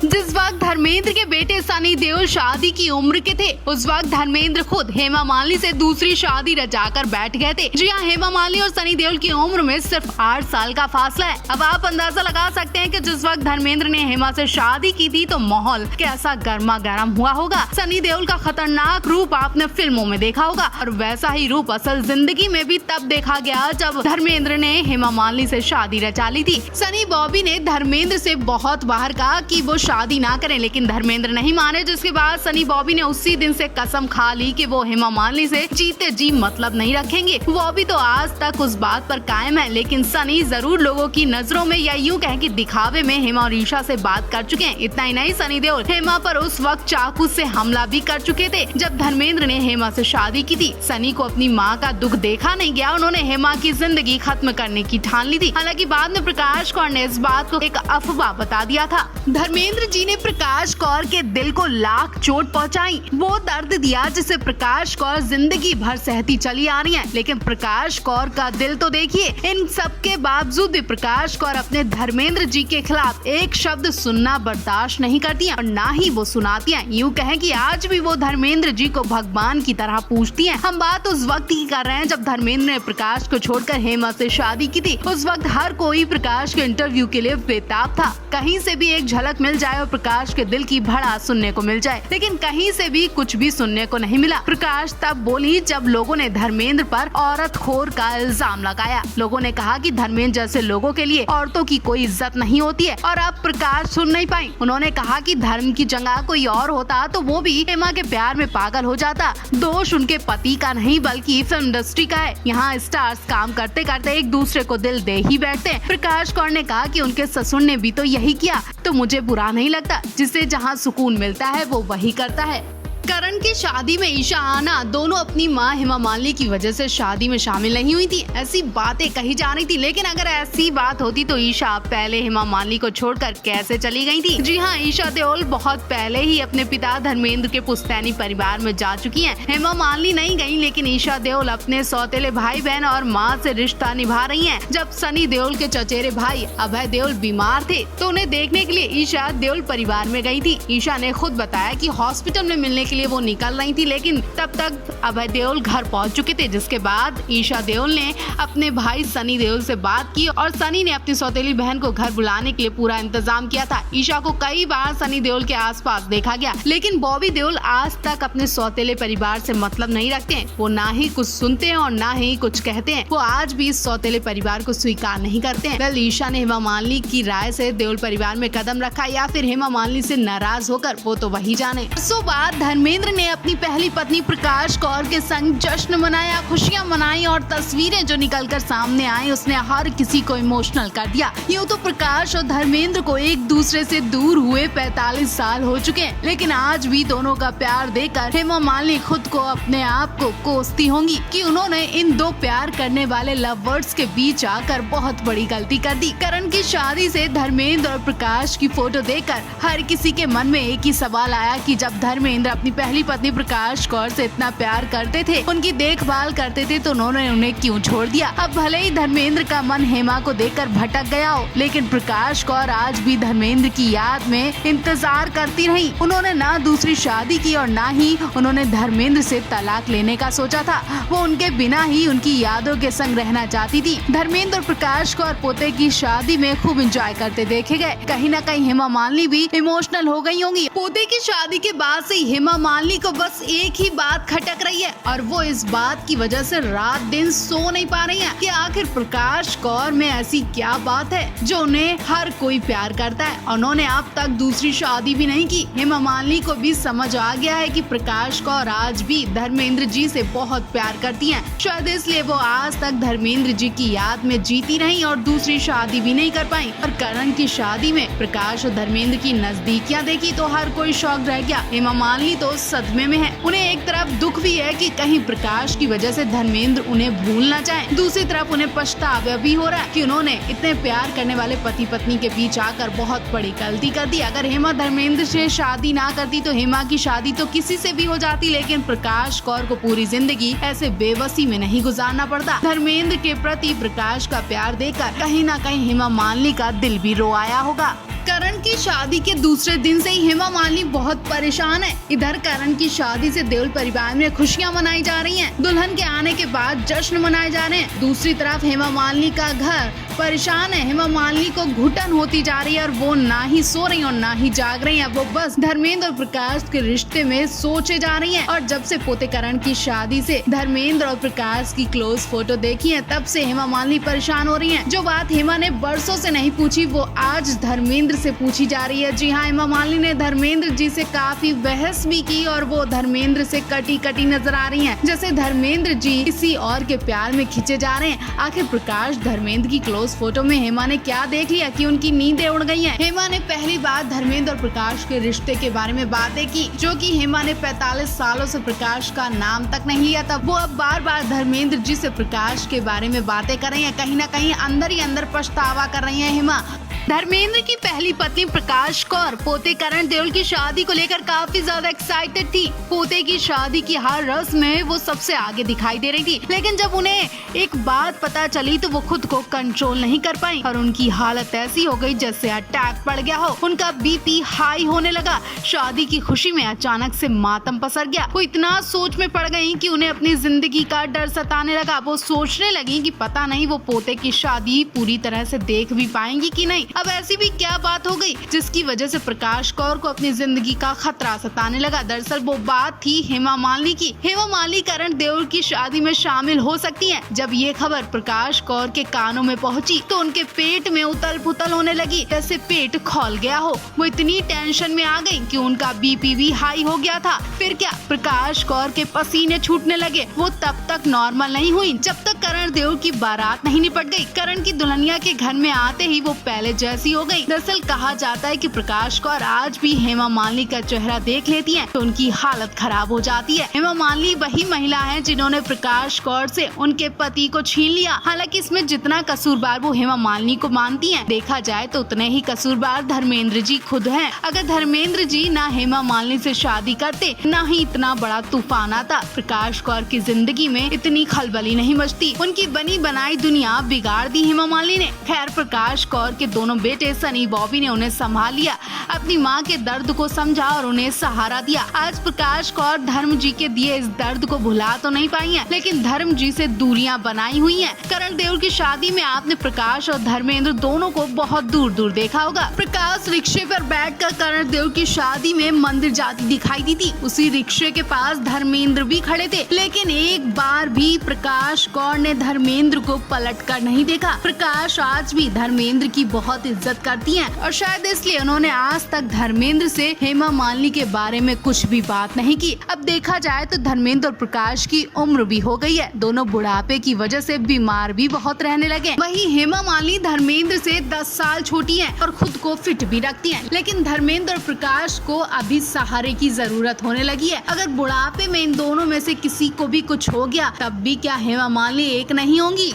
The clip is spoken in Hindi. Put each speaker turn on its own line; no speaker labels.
जिस वक्त धर्मेंद्र के बेटे सनी देओल शादी की उम्र के थे, उस वक्त धर्मेंद्र खुद हेमा मालिनी से दूसरी शादी रचाकर बैठ गए थे। जी हाँ, हेमा मालिनी और सनी देओल की उम्र में सिर्फ 8 साल का फासला है। अब आप अंदाजा लगा सकते हैं कि जिस वक्त धर्मेंद्र ने हेमा से शादी की थी तो माहौल कैसा गर्मा गर्म हुआ होगा। सनी देओल का खतरनाक रूप आपने फिल्मों में देखा होगा और वैसा ही रूप असल जिंदगी में भी तब देखा गया जब धर्मेंद्र ने हेमा मालिनी से शादी रचा ली थी। सनी बॉबी ने धर्मेंद्र से बहुत बार कहा कि वो शादी ना करें, लेकिन धर्मेंद्र नहीं माने, जिसके बाद सनी बॉबी ने उसी दिन से कसम खा ली कि वो हेमा मालिनी से जीते जी मतलब नहीं रखेंगे। बॉबी तो आज तक उस बात पर कायम है, लेकिन सनी जरूर लोगों की नजरों में या यूं कहें कि दिखावे में हेमा और ईशा से बात कर चुके हैं। इतना ही नहीं, सनी देओल हेमा पर उस वक्त चाकू से हमला भी कर चुके थे जब धर्मेंद्र ने हेमा से शादी की थी। सनी को अपनी माँ का दुख देखा नहीं गया, उन्होंने हेमा की जिंदगी खत्म करने की ठान ली थी। हालांकि बाद में प्रकाश कौर ने इस बात को एक अफवाह बता दिया था। धर्मेंद्र जी ने प्रकाश कौर के दिल को लाख चोट पहुंचाई, वो दर्द दिया जिसे प्रकाश कौर जिंदगी भर सहती चली आ रही है। लेकिन प्रकाश कौर का दिल तो देखिए। इन सब के बावजूद भी प्रकाश कौर अपने धर्मेंद्र जी के खिलाफ एक शब्द सुनना बर्दाश्त नहीं करती है और ना ही वो सुनाती है। यूं कहें कि आज भी वो धर्मेंद्र जी को भगवान की तरह पूजती है। हम बात उस वक्त की कर रहे हैं जब धर्मेंद्र ने प्रकाश को छोड़कर हेमा से शादी की थी। उस वक्त हर कोई प्रकाश के इंटरव्यू के लिए बेताब था, कहीं से भी एक झलक मिल जाए और प्रकाश के दिल की भड़ास सुनने को मिल जाए। लेकिन कहीं से भी कुछ भी सुनने को नहीं मिला। प्रकाश तब बोली जब लोगों ने धर्मेंद्र पर औरत खोर का इल्जाम लगाया। लोगों ने कहा कि धर्मेंद्र जैसे लोगों के लिए औरतों की कोई इज्जत नहीं होती है और अब प्रकाश सुन नहीं पाई। उन्होंने कहा कि धर्म की जगह कोई और होता तो वो भी हेमा के प्यार में पागल हो जाता। दोष उनके पति का नहीं बल्कि फिल्म इंडस्ट्री का है। यहाँ स्टार्स काम करते करते एक दूसरे को दिल दे ही बैठते हैं। प्रकाश कौर ने कहा कि उनके ससुर ने भी तो यही किया, तो मुझे बुरा नहीं लगता। जिसे जहाँ सुकून मिलता है वो वही करता है। करण की शादी में ईशा आना दोनों अपनी मां हेमा मालिनी की वजह से शादी में शामिल नहीं हुई थी, ऐसी बातें कही जा रही थी। लेकिन अगर ऐसी बात होती तो ईशा पहले हेमा मालिनी को छोड़कर कैसे चली गई थी। जी हाँ, ईशा देओल बहुत पहले ही अपने पिता धर्मेंद्र के पुश्तैनी परिवार में जा चुकी हैं। हेमा मालिनी नहीं गई, लेकिन ईशा देओल अपने सौतेले भाई बहन और माँ से रिश्ता निभा रही है। जब सनी देओल के चचेरे भाई अभय देओल बीमार थे तो उन्हें देखने के लिए ईशा देओल परिवार में गई थी। ईशा ने खुद बताया कि हॉस्पिटल में मिलने के लिए वो निकल रही थी, लेकिन तब तक अभय देओल घर पहुंच चुके थे। जिसके बाद ईशा देओल ने अपने भाई सनी देओल से बात की और सनी ने अपनी सौतेली बहन को घर बुलाने के लिए पूरा इंतजाम किया था। ईशा को कई बार सनी देओल के आसपास देखा गया, लेकिन बॉबी देओल आज तक अपने सौतेले परिवार से मतलब नहीं रखते हैं। वो ना ही कुछ सुनते हैं और ना ही कुछ कहते हैं। वो आज भी इस सौतेले परिवार को स्वीकार नहीं करते हैं। वेल, ईशा ने हेमा मालिनी की राय से देओल परिवार में कदम रखा या फिर हेमा मालिनी से नाराज होकर, वो तो वही जाने। सो बाद धर्मेंद्र ने अपनी पहली पत्नी प्रकाश कौर के संग जश्न मनाया, खुशियां मनाई और तस्वीरें जो निकलकर सामने आई उसने हर किसी को इमोशनल कर दिया। यूं तो प्रकाश और धर्मेंद्र को एक दूसरे से दूर हुए 45 साल हो चुके हैं, लेकिन आज भी दोनों का प्यार देखकर हेमा मालिनी खुद को अपने आप को कोसती होंगी कि उन्होंने इन दो प्यार करने वाले लवर्स के बीच आकर बहुत बड़ी गलती कर दी। करण की शादी से धर्मेंद्र और प्रकाश की फोटो देखकर हर किसी के मन में एक ही सवाल आया कि जब धर्मेंद्र अपनी पहली पत्नी प्रकाश कौर से इतना प्यार करते थे, उनकी देखभाल करते थे, तो उन्होंने उन्हें क्यों छोड़ दिया। अब भले ही धर्मेंद्र का मन हेमा को देखकर भटक गया हो, लेकिन प्रकाश कौर आज भी धर्मेंद्र की याद में इंतजार करती रही। उन्होंने ना दूसरी शादी की और ना ही उन्होंने धर्मेंद्र से तलाक लेने का सोचा था। वो उनके बिना ही उनकी यादों के संग रहना चाहती थी। धर्मेंद्र और प्रकाश कौर पोते की शादी में खूब एंजॉय करते देखे गए। कहीं न कहीं हेमा मालिनी भी इमोशनल हो गई होंगी। पोते की शादी के बाद से हेमा मालिनी को बस एक ही बात खटक रही है और वो इस बात की वजह से रात दिन सो नहीं पा रही है कि आखिर प्रकाश कौर में ऐसी क्या बात है जो उन्हें हर कोई प्यार करता है। उन्होंने अब तक दूसरी शादी भी नहीं की। हेमा मालिनी को भी समझ आ गया है कि प्रकाश कौर आज भी धर्मेंद्र जी से बहुत प्यार करती हैं। शायद इसलिए वो आज तक धर्मेंद्र जी की याद में जीती रही और दूसरी शादी भी नहीं कर पाई। और करण की शादी में प्रकाश और धर्मेंद्र की नजदीकियां देखी तो हर कोई शॉक रह गया। हेमा मालिनी तो सदमे में है। उन्हें एक तरफ दुख भी है कि कहीं प्रकाश की वजह से धर्मेंद्र उन्हें भूल ना जाए, दूसरी तरफ उन्हें पछतावा भी हो रहा है कि उन्होंने इतने प्यार करने वाले पति पत्नी के बीच आकर बहुत बड़ी गलती कर दी। अगर हेमा धर्मेंद्र से शादी ना करती तो हेमा की शादी तो किसी से भी हो जाती, लेकिन प्रकाश कौर को पूरी जिंदगी ऐसे बेबसी में नहीं गुजारना पड़ता। धर्मेंद्र के प्रति प्रकाश का प्यार देखकर कहीं ना कहीं हेमा मालिनी का दिल भी रो आया होगा। करण की शादी के दूसरे दिन से ही हेमा मालिनी बहुत परेशान है। इधर करण की शादी से देओल परिवार में खुशियां मनाई जा रही हैं। दुल्हन के आने के बाद जश्न मनाए जा रहे हैं। दूसरी तरफ हेमा मालिनी का घर परेशान है। हेमा मालिनी को घुटन होती जा रही है और वो ना ही सो रही और ना ही जाग रही है। वो बस धर्मेंद्र और प्रकाश के रिश्ते में सोचे जा रही है। और जब से पोते करण की शादी से धर्मेंद्र और प्रकाश की क्लोज फोटो देखी है, तब से हेमा मालिनी परेशान हो रही है। जो बात हेमा ने बरसों से नहीं पूछी, वो आज धर्मेंद्र से पूछी जा रही है। जी हाँ, हेमा मालिनी ने धर्मेंद्र जी से काफी बहस भी की और वो धर्मेंद्र से कटी नजर आ रही हैं। जैसे धर्मेंद्र जी किसी और के प्यार में खींचे जा रहे हैं। आखिर प्रकाश धर्मेंद्र की क्लोज फोटो में हेमा ने क्या देख लिया कि उनकी नींदें उड़ गई हैं। हेमा ने पहली बार धर्मेंद्र और प्रकाश के रिश्ते के बारे में बातें की, जो कि हेमा ने 45 सालों से प्रकाश का नाम तक नहीं लिया था। वो अब बार धर्मेंद्र जी से प्रकाश के बारे में बातें कर रही हैं। कहीं न कहीं अंदर ही अंदर पछतावा कर रही है हेमा। धर्मेंद्र की पहली पत्नी प्रकाश कौर पोते करण देओल की शादी को लेकर काफी ज्यादा एक्साइटेड थी। पोते की शादी की हर रस्म में वो सबसे आगे दिखाई दे रही थी, लेकिन जब उन्हें एक बात पता चली तो वो खुद को कंट्रोल नहीं कर पाई और उनकी हालत ऐसी हो गई जैसे अटैक पड़ गया हो। उनका बीपी हाई होने लगा। शादी की खुशी में अचानक से मातम पसर गया। वो इतना सोच में पड़ गई कि उन्हें अपनी जिंदगी का डर सताने लगा। वो सोचने लगी कि पता नहीं वो पोते की शादी पूरी तरह से देख भी पाएंगी कि नहीं। अब ऐसी भी क्या बात हो गई जिसकी वजह से प्रकाश कौर को अपनी जिंदगी का खतरा सताने लगा। दरअसल वो बात थी हेमा मालिनी की। हेमा मालिनी करण देओल की शादी में शामिल हो सकती हैं। जब ये खबर प्रकाश कौर के कानों में पहुंची तो उनके पेट में उतल पुतल होने लगी, जैसे पेट खौल गया हो। वो इतनी टेंशन में आ गई कि उनका बीपी भी हाई हो गया था। फिर क्या, प्रकाश कौर के पसीने छूटने लगे। वो तब तक नॉर्मल नहीं हुई जब तक करण देओल की बारात नहीं निपट गई। करण की दुल्हनिया के घर में आते ही वो पहले जैसी हो गई। दरअसल कहा जाता है कि प्रकाश कौर आज भी हेमा मालिनी का चेहरा देख लेती हैं तो उनकी हालत खराब हो जाती है। हेमा मालिनी वही महिला है जिन्होंने प्रकाश कौर से उनके पति को छीन लिया। हालांकि इसमें जितना कसूरवार वो हेमा मालिनी को मानती हैं, देखा जाए तो उतने ही कसूरवार धर्मेंद्र जी खुद हैं। अगर धर्मेंद्र जी ना हेमा मालिनी से शादी करते, ना ही इतना बड़ा तूफान आता, प्रकाश कौर की जिंदगी में इतनी खलबली नहीं मचती। उनकी बनी बनाई दुनिया बिगाड़ दी हेमा मालिनी ने। खैर, प्रकाश कौर के दोनों बेटे सनी बॉबी ने उन्हें संभाल लिया, अपनी मां के दर्द को समझा और उन्हें सहारा दिया। आज प्रकाश कौर धर्म जी के दिए इस दर्द को भुला तो नहीं पाई हैं, लेकिन धर्म जी से दूरियां बनाई हुई हैं। करण देओल की शादी में आपने प्रकाश और धर्मेंद्र दोनों को बहुत दूर देखा होगा। प्रकाश रिक्शे पर बैठकर करण देओल की शादी में मंदिर जाती दिखाई दी थी। उसी रिक्शे के पास धर्मेंद्र भी खड़े थे, लेकिन एक बार भी प्रकाश कौर ने धर्मेंद्र को पलट कर नहीं देखा। प्रकाश आज भी धर्मेंद्र की बहुत इज्जत करती हैं और शायद इसलिए उन्होंने आज तक धर्मेंद्र से हेमा मालिनी के बारे में कुछ भी बात नहीं की। अब देखा जाए तो धर्मेंद्र और प्रकाश की उम्र भी हो गई है। दोनों बुढ़ापे की वजह से बीमार भी बहुत रहने लगे। वहीं हेमा मालिनी धर्मेंद्र से 10 साल छोटी हैं और खुद को फिट भी रखती हैं, लेकिन धर्मेंद्र और प्रकाश को अभी सहारे की जरूरत होने लगी है। अगर बुढ़ापे में इन दोनों में से किसी को भी कुछ हो गया, तब भी क्या हेमा मालिनी एक नहीं होंगी?